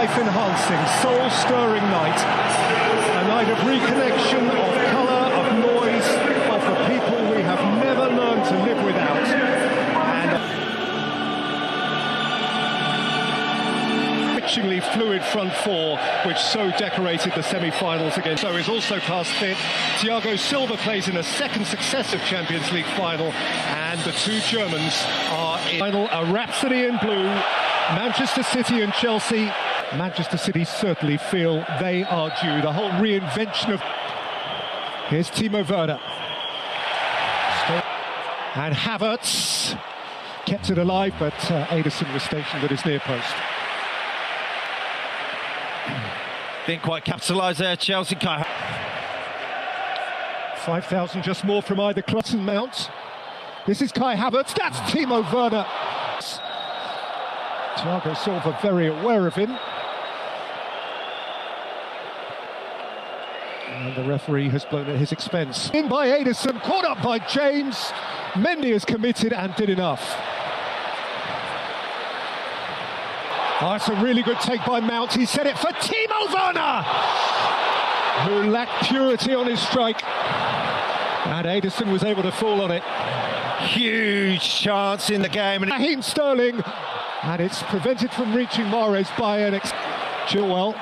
life-enhancing, soul-stirring night. A night of reconnection, of colour, of noise, of the people we have never learned to live without. And a fluid front four, which so decorated the semi-finals again. So is also past fit. Thiago Silva plays in a second successive Champions League final, and the two Germans are in final. A rhapsody in blue. Manchester City and Chelsea. Manchester City certainly feel they are due. The whole reinvention of... Here's Timo Werner. And Havertz kept it alive, but Ederson was stationed at his near post. Didn't quite capitalise there, Chelsea. 5,000 just more from either club and Mount. This is Kai Havertz, that's Timo Werner. Thiago Silva very aware of him. And the referee has blown at his expense. In by Ederson, caught up by James. Mendy has committed and did enough. Oh, it's a really good take by Mount. He set it for Timo Werner, who lacked purity on his strike. And Ederson was able to fall on it. Huge chance in the game. Raheem Sterling. And it's prevented from reaching Mahrez by an Chilwell.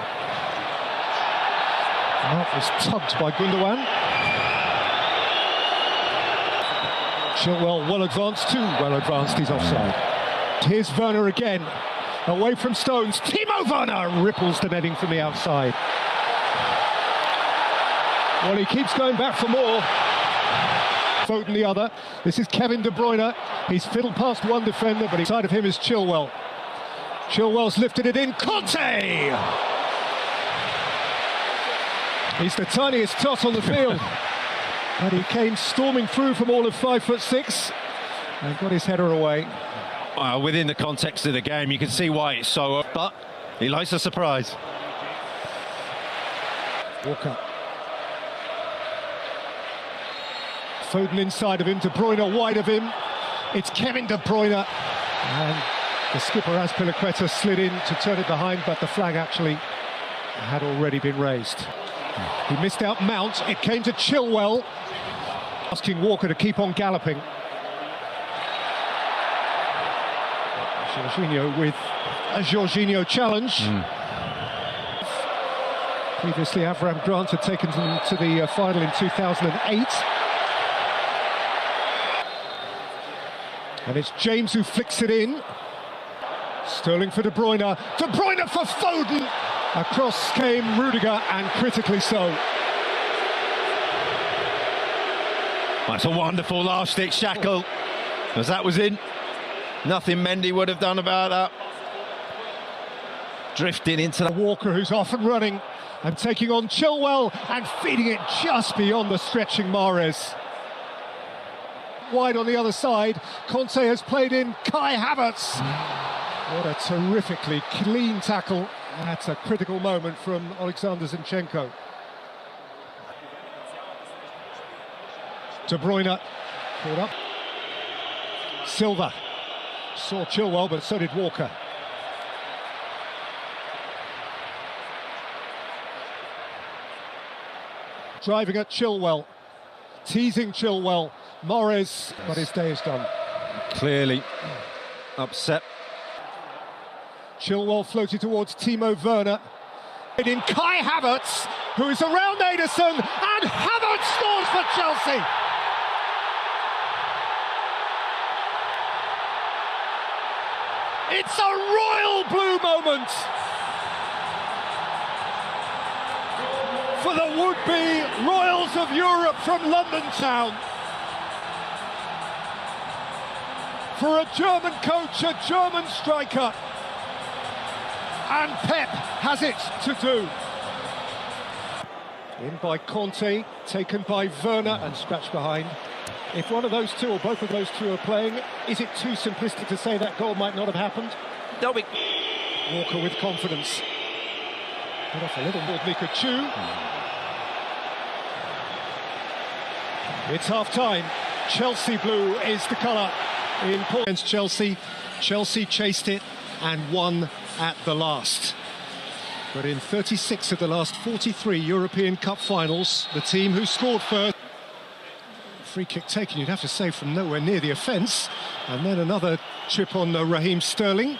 That was tugged by Gundogan. Chilwell well advanced, too well advanced, he's offside. Here's Werner again. Away from Stones, Timo Werner ripples the netting from the outside. Well, he keeps going back for more. Foden the other. This is Kevin De Bruyne. He's fiddled past one defender, but inside of him is Chilwell. Chilwell's lifted it in. Conte! He's the tiniest tot on the field. But he came storming through from all of 5'6" and got his header away. Within the context of the game, you can see why it's so... But he likes a surprise. Walker. Foden inside of him, De Bruyne wide of him. It's Kevin De Bruyne. And the skipper, Azpilicueta, slid in to turn it behind, but the flag actually had already been raised. He missed out Mount. It came to Chilwell, asking Walker to keep on galloping. Jorginho with a Jorginho challenge. Previously, Avram Grant had taken them to the final in 2008. And it's James who flicks it in. Sterling for De Bruyne. De Bruyne for Foden. Across came Rudiger, and critically so. That's a wonderful last-ditch shackle, as that was in. Nothing Mendy would have done about that. Drifting into the... Walker, who's off and running and taking on Chilwell and feeding it just beyond the stretching Mahrez. Wide on the other side, Conte has played in Kai Havertz. What a terrifically clean tackle. That's a critical moment from Alexander Zinchenko. De Bruyne caught up. Silva saw Chilwell, but so did Walker. Driving at Chilwell, teasing Chilwell. Mahrez, but his day is done. Clearly upset. Chilwell floated towards Timo Werner. In Kai Havertz, who is around Ederson, and Havertz scores for Chelsea. It's a royal blue moment for the would-be royals of Europe from London town. For a German coach, a German striker. And Pep has it to do. In by Conte, taken by Werner and scratched behind. If one of those two or both of those two are playing, is it too simplistic to say that goal might not have happened? No, Walker with confidence. Got off a little more than he could chew. It's half-time. Chelsea blue is the colour in against Chelsea. Chelsea chased it and won at the last. But in 36 of the last 43 European Cup finals, the team who scored first. Free kick taken, you'd have to say, from nowhere near the offence. And then another chip on Raheem Sterling.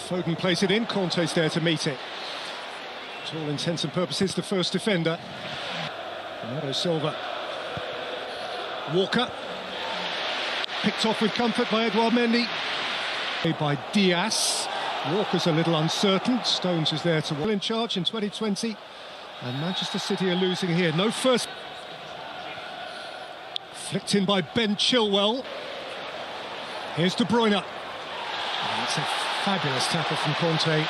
Foden plays it in, Conte's there to meet it. To all intents and purposes, the first defender. Bernardo Silva. Walker. Picked off with comfort by Edouard Mendy. By Diaz. Walker's a little uncertain. Stones is there to well in charge in 2020. And Manchester City are losing here. No first. Flicked in by Ben Chilwell. Here's De Bruyne. That's a fabulous tackle from Conte.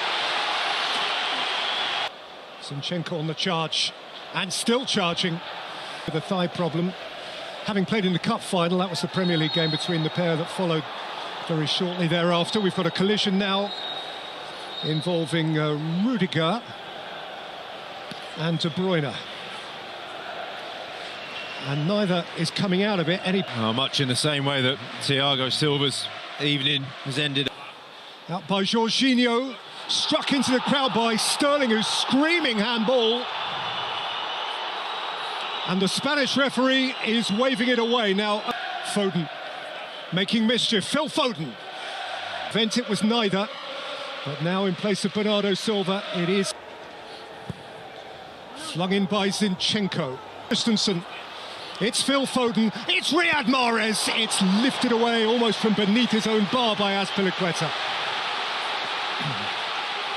Zinchenko on the charge. And still charging with a thigh problem. Having played in the cup final, that was the Premier League game between the pair that followed very shortly thereafter. We've got a collision now involving Rudiger and De Bruyne. And neither is coming out of it any... Much in the same way that Thiago Silva's evening has ended. Out by Jorginho, struck into the crowd by Sterling, who's screaming handball. And the Spanish referee is waving it away. Now, Foden making mischief. Phil Foden. It was neither. But now in place of Bernardo Silva, it is flung in by Zinchenko. Christensen. It's Phil Foden. It's Riyad Mahrez. It's lifted away almost from beneath his own bar by Azpilicueta.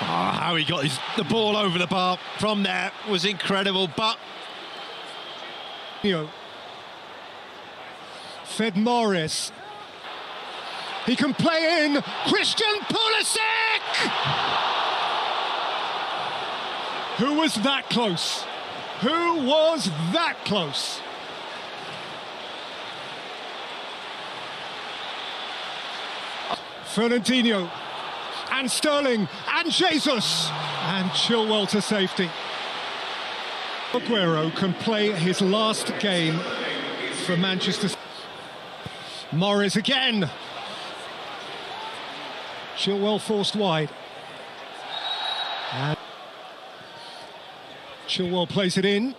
How he got the ball over the bar from there was incredible, but... Fed Mahrez. He can play in. Christian Pulisic! Who was that close? Who was that close? Fernandinho and Sterling and Jesus and Chilwell to safety. Aguero can play his last game for Manchester City. Mahrez again. Chilwell forced wide. And Chilwell plays it in.